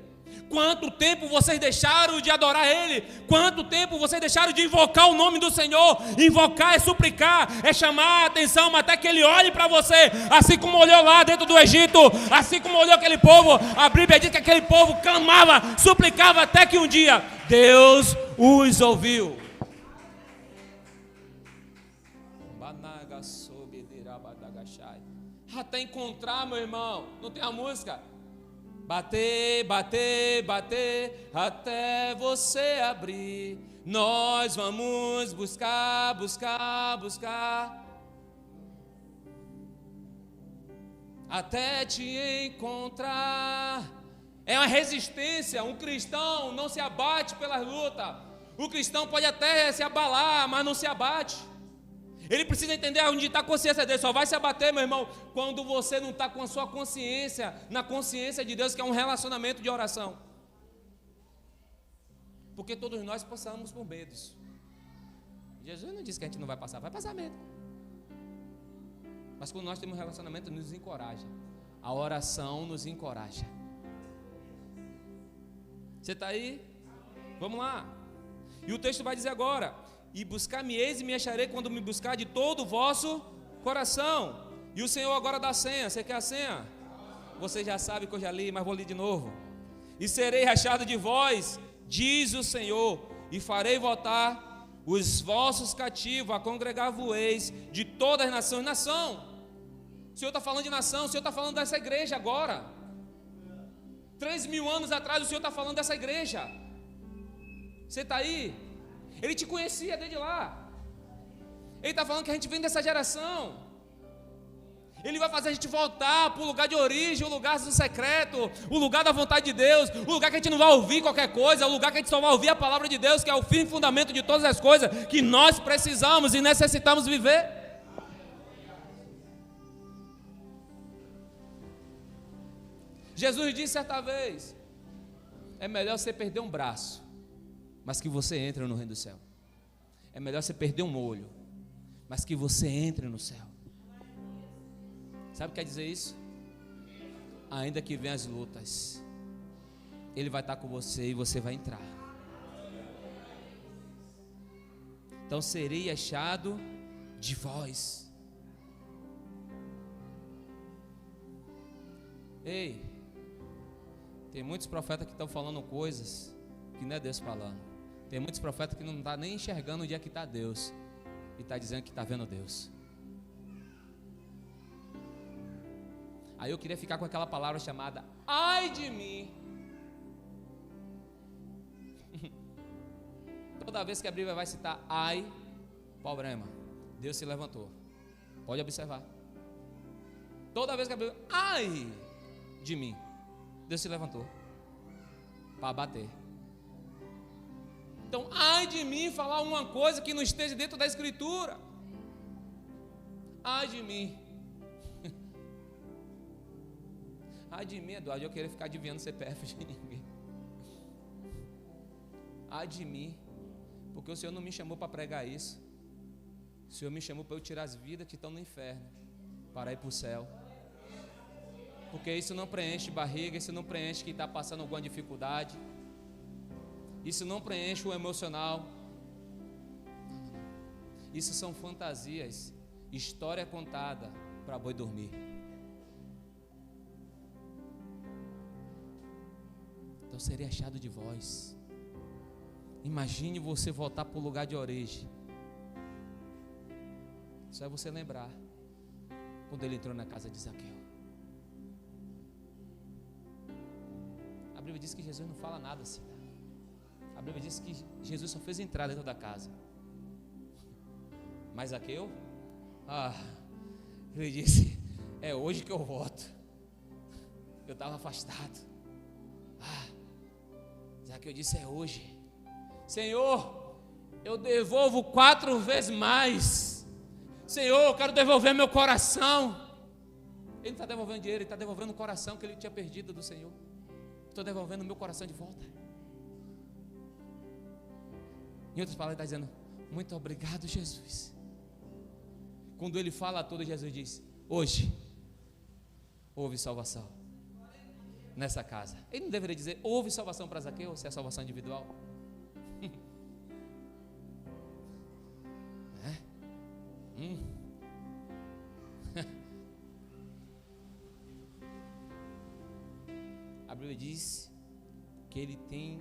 Quanto tempo vocês deixaram de adorar Ele? Quanto tempo vocês deixaram de invocar o nome do Senhor? Invocar é suplicar, é chamar a atenção até que Ele olhe para você, assim como olhou lá dentro do Egito, assim como olhou aquele povo. A Bíblia diz que aquele povo clamava, suplicava, até que um dia Deus os ouviu. Até encontrar, meu irmão, não tem a música? Bater, bater, bater, até você abrir. Nós vamos buscar, buscar, buscar, até te encontrar. É uma resistência. Um cristão não se abate pelas lutas. O cristão pode até se abalar, mas não se abate. Ele precisa entender onde está a consciência dele. Só vai se abater, meu irmão, quando você não está com a sua consciência na consciência de Deus, que é um relacionamento de oração. Porque todos nós passamos por medos. Jesus não disse que a gente não vai passar, vai passar medo. Mas quando nós temos um relacionamento, nos encoraja. A oração nos encoraja. Você está aí? Vamos lá. E o texto vai dizer agora: e buscar-me-eis e me acharei quando me buscar de todo o vosso coração. E o Senhor agora dá a senha. Você quer a senha? Você já sabe que eu já li, mas vou ler de novo. E serei achado de vós, diz o Senhor, e farei voltar os vossos cativos, a congregar-vos-eis de todas as nações. Nação. O Senhor está falando de nação, o Senhor está falando dessa igreja agora. 3.000 anos atrás o Senhor está falando dessa igreja. Você está aí? Ele te conhecia desde lá. Ele está falando que a gente vem dessa geração. Ele vai fazer a gente voltar para o lugar de origem, o lugar do secreto, o lugar da vontade de Deus, o lugar que a gente não vai ouvir qualquer coisa, o lugar que a gente só vai ouvir a palavra de Deus, que é o fim e fundamento de todas as coisas que nós precisamos e necessitamos viver. Jesus disse certa vez: é melhor você perder um braço, mas que você entre no reino do céu. É melhor você perder um olho, mas que você entre no céu. Sabe o que quer dizer isso? Ainda que venham as lutas, Ele vai estar com você e você vai entrar. Então serei achado de vós. Ei, tem muitos profetas que estão falando coisas que não é Deus falando. Tem muitos profetas que não estão nem enxergando onde é que está Deus e está dizendo que está vendo Deus. Aí eu queria ficar com aquela palavra chamada ai de mim. Toda vez que a Bíblia vai citar ai, problema, Deus se levantou. Pode observar. Toda vez que a Bíblia ai de mim, Deus se levantou para bater. Então, ai de mim falar uma coisa que não esteja dentro da Escritura. Ai de mim. Ai de mim, Eduardo, eu queria ficar adivinhando o CPF de ninguém. Ai de mim, porque o Senhor não me chamou para pregar isso. O Senhor me chamou para eu tirar as vidas que estão no inferno, para ir para o céu. Porque isso não preenche barriga, isso não preenche quem está passando alguma dificuldade. Isso não preenche o emocional. Isso são fantasias, história contada para boi dormir. Então serei achado de vós. Imagine você voltar para o lugar de origem. Só é você lembrar quando ele entrou na casa de Zaqueu. A Bíblia diz que Jesus não fala nada assim. A Bíblia diz que Jesus só fez entrar dentro da casa. Mas Zaqueu, ele disse: é hoje que eu volto. Eu estava afastado. Zaqueu disse: é hoje. Senhor, eu devolvo 4 vezes mais. Senhor, eu quero devolver meu coração. Ele não está devolvendo dinheiro, ele está devolvendo o coração que ele tinha perdido do Senhor. Estou devolvendo o meu coração de volta. Em outras palavras, ele está dizendo: muito obrigado, Jesus. Quando ele fala tudo, Jesus diz: hoje houve salvação nessa casa. Ele não deveria dizer houve salvação para Zaqueu, se é salvação individual. A Bíblia diz que ele tem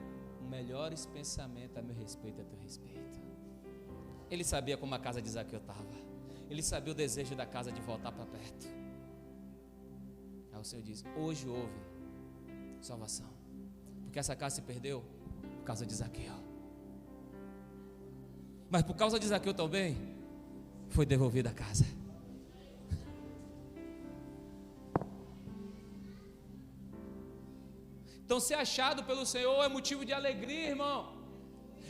melhores pensamentos a meu respeito e a teu respeito. Ele sabia como a casa de Zaqueu estava. Ele sabia o desejo da casa de voltar para perto. Aí o Senhor diz: hoje houve salvação, porque essa casa se perdeu por causa de Zaqueu. Mas por causa de Zaqueu também foi devolvida a casa. Então ser achado pelo Senhor é motivo de alegria, irmão.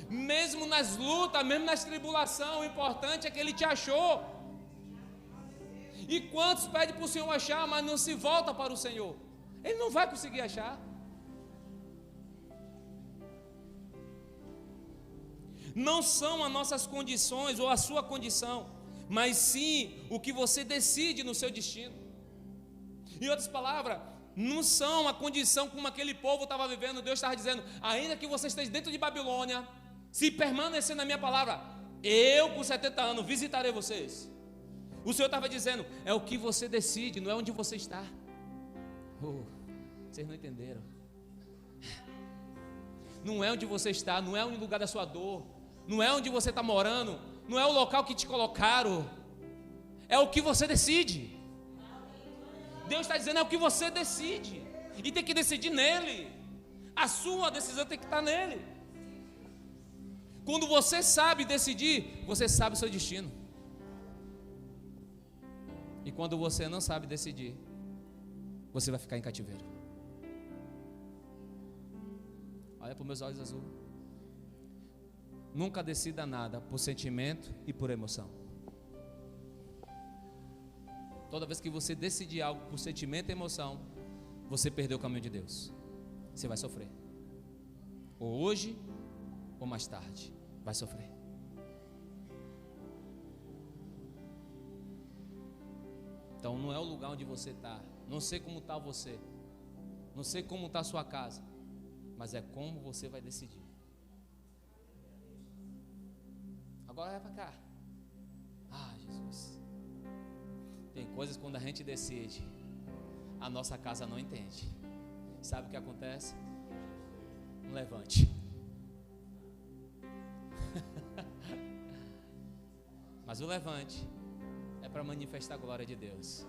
Mesmo nas lutas, mesmo nas tribulações, o importante é que Ele te achou. E quantos pedem para o Senhor achar, mas não se volta para o Senhor? Ele não vai conseguir achar. Não são as nossas condições ou a sua condição, mas sim o que você decide no seu destino. Em outras palavras, não são a condição como aquele povo estava vivendo. Deus estava dizendo: ainda que você esteja dentro de Babilônia, se permanecer na minha palavra, eu com 70 anos visitarei vocês. O Senhor estava dizendo: é o que você decide, não é onde você está. Vocês não entenderam. Não é onde você está, não é o lugar da sua dor, não é onde você está morando, não é o local que te colocaram, é o que você decide. Deus está dizendo: é o que você decide, e tem que decidir nele. A sua decisão tem que estar nele. Quando você sabe decidir, você sabe o seu destino. E quando você não sabe decidir, você vai ficar em cativeiro. Olha para os meus olhos azuis. Nunca decida nada por sentimento e por emoção. Toda vez que você decidir algo por sentimento e emoção, você perdeu o caminho de Deus. Você vai sofrer. Ou hoje, ou mais tarde, vai sofrer. Então não é o lugar onde você está. Não sei como está você. Não sei como está a sua casa. Mas é como você vai decidir. Agora vai para cá. Ah, Jesus. Tem coisas quando a gente decide, a nossa casa não entende. Sabe o que acontece? Um levante. Mas o levante é para manifestar a glória de Deus.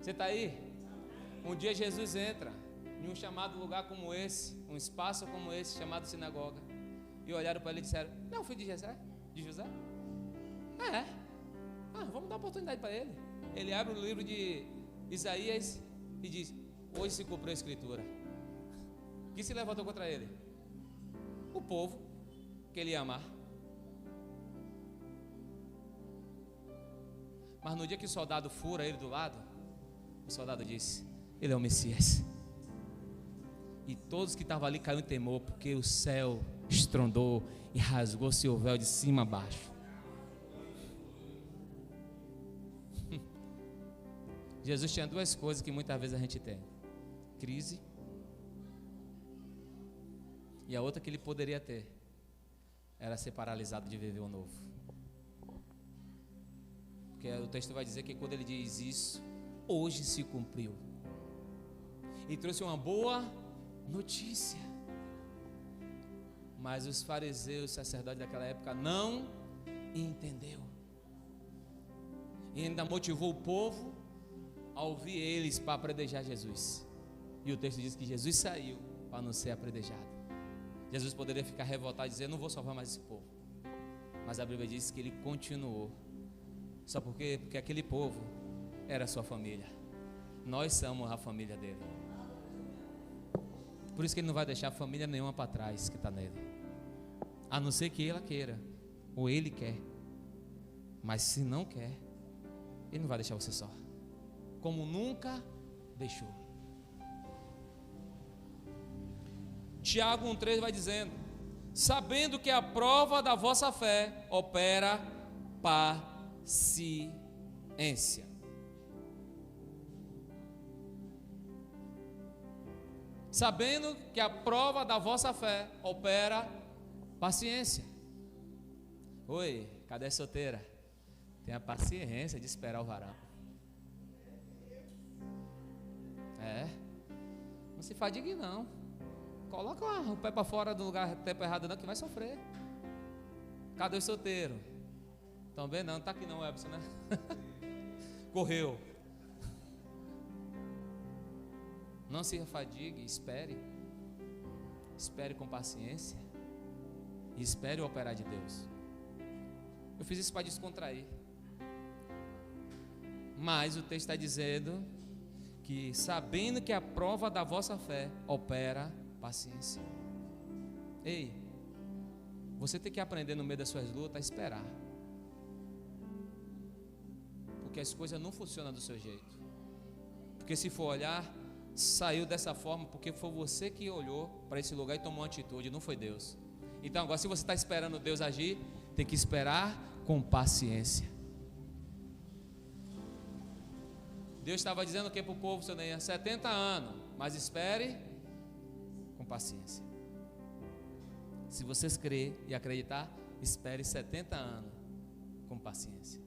Você está aí? Um dia Jesus entra em um chamado lugar como esse, um espaço como esse, chamado sinagoga, e olharam para ele e disseram: não, filho de José? De José? Vamos dar oportunidade para ele. Ele abre o livro de Isaías e diz: hoje se cumpriu a escritura. Que se levantou contra ele? O povo que ele ia amar. Mas no dia que o soldado fura ele do lado, o soldado disse: ele é o Messias. E todos que estavam ali caiu em temor, porque o céu estrondou e rasgou seu véu de cima a baixo. Jesus tinha duas coisas que muitas vezes a gente tem: crise, e a outra que ele poderia ter era ser paralisado de viver o novo. Porque o texto vai dizer que quando ele diz isso, hoje se cumpriu. E trouxe uma boa notícia. Mas os fariseus, os sacerdotes daquela época não entendeu. E ainda motivou o povo a ouvir eles para apredejar Jesus. E o texto diz que Jesus saiu para não ser apredejado. Jesus poderia ficar revoltado e dizer: não vou salvar mais esse povo. Mas a Bíblia diz que ele continuou. Só porque aquele povo era a sua família. Nós somos a família dele. Por isso que ele não vai deixar família nenhuma para trás que está nele. A não ser que ela queira, ou ele quer. Mas se não quer, ele não vai deixar você só, como nunca deixou. Tiago 1,3 vai dizendo: sabendo que a prova da vossa fé opera paciência. Sabendo que a prova da vossa fé opera paciência. Oi, cadê a solteira? Tenha paciência de esperar o varão. Não se fadigue não. Coloca o pé para fora do lugar tempo errado não, que vai sofrer. Cadê o solteiro? Também não, tá aqui não, Ebson, né? Correu. Não se afadigue, espere. Espere com paciência. E espere o operar de Deus. Eu fiz isso para descontrair. Mas o texto está dizendo que sabendo que a prova da vossa fé opera paciência. Ei, você tem que aprender no meio das suas lutas a esperar. Porque as coisas não funcionam do seu jeito. Porque se for olhar, saiu dessa forma porque foi você que olhou para esse lugar e tomou uma atitude, não foi Deus. Então agora, se você está esperando Deus agir, tem que esperar com paciência. Deus estava dizendo o que para o povo, seu Neia? 70 anos, mas espere com paciência. Se vocês crer e acreditar, espere 70 anos com paciência.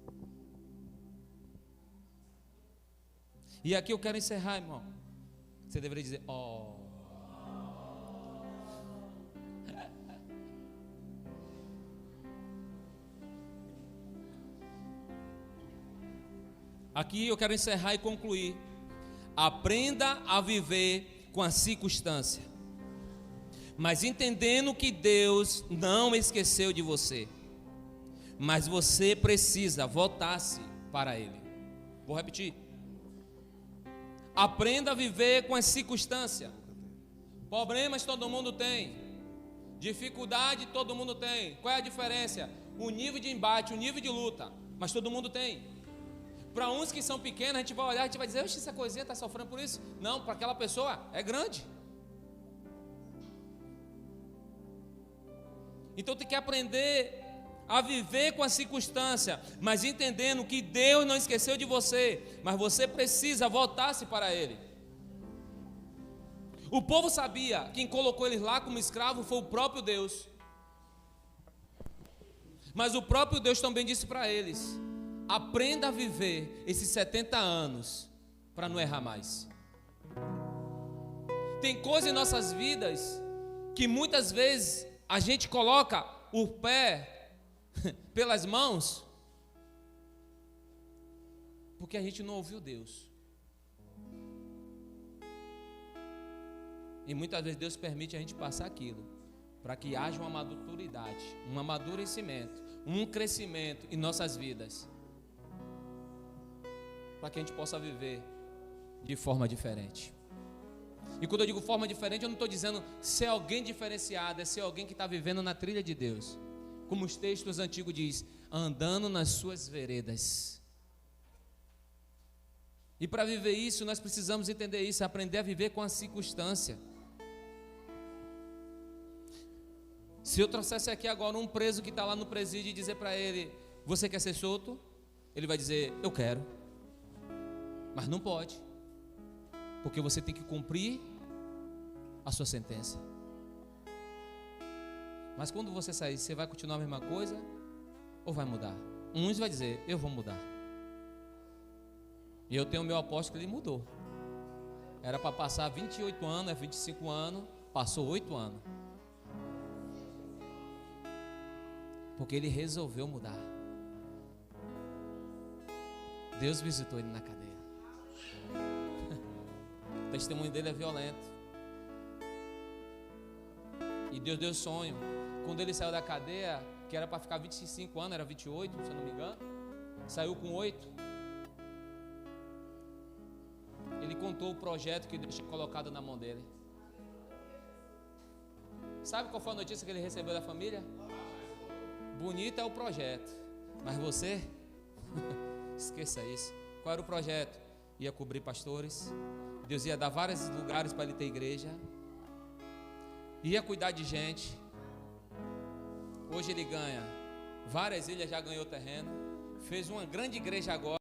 E aqui eu quero encerrar, irmão. Você deveria dizer: oh. Aqui eu quero encerrar e concluir. Aprenda a viver com a circunstância, mas entendendo que Deus não esqueceu de você. mas você precisa voltar-se para Ele. Vou repetir. Aprenda a viver com as circunstâncias. Problemas todo mundo tem, dificuldade todo mundo tem. Qual é a diferença? O nível de embate, o nível de luta, mas todo mundo tem. Para uns que são pequenos, a gente vai olhar, a gente vai dizer: oxe, essa coisinha está sofrendo por isso. Não, para aquela pessoa é grande. Então tem que aprender a viver com a circunstância, mas entendendo que Deus não esqueceu de você, mas você precisa voltar-se para Ele. O povo sabia, quem colocou eles lá como escravo foi o próprio Deus. Mas o próprio Deus também disse para eles: aprenda a viver esses 70 anos para não errar mais. Tem coisas em nossas vidas que muitas vezes a gente coloca o pé pelas mãos porque a gente não ouviu Deus. E muitas vezes Deus permite a gente passar aquilo para que haja uma maturidade, um amadurecimento, um crescimento em nossas vidas, para que a gente possa viver de forma diferente. E quando eu digo forma diferente, eu não estou dizendo ser alguém diferenciado, é ser alguém que está vivendo na trilha de Deus. Como os textos antigos diz, andando nas suas veredas. E para viver isso, nós precisamos entender isso, aprender a viver com a circunstância. Se eu trouxesse aqui agora um preso que está lá no presídio e dizer para ele: você quer ser solto? Ele vai dizer: eu quero. Mas não pode, porque você tem que cumprir a sua sentença. Mas quando você sair, você vai continuar a mesma coisa ou vai mudar? Uns vai dizer: eu vou mudar. E eu tenho o meu apóstolo que ele mudou. Era para passar 28 anos, 25 anos, passou 8 anos. Porque ele resolveu mudar. Deus visitou ele na cadeia. O testemunho dele é violento. E Deus deu sonho. Quando ele saiu da cadeia, que era para ficar 25 anos, era 28, se eu não me engano, saiu com 8. Ele contou o projeto que Deus tinha colocado na mão dele. Sabe qual foi a notícia que ele recebeu da família? Bonito é o projeto, mas você esqueça isso. Qual era o projeto? Ia cobrir pastores, Deus ia dar vários lugares para ele ter igreja, ia cuidar de gente. Hoje ele ganha várias ilhas, já ganhou terreno, fez uma grande igreja agora.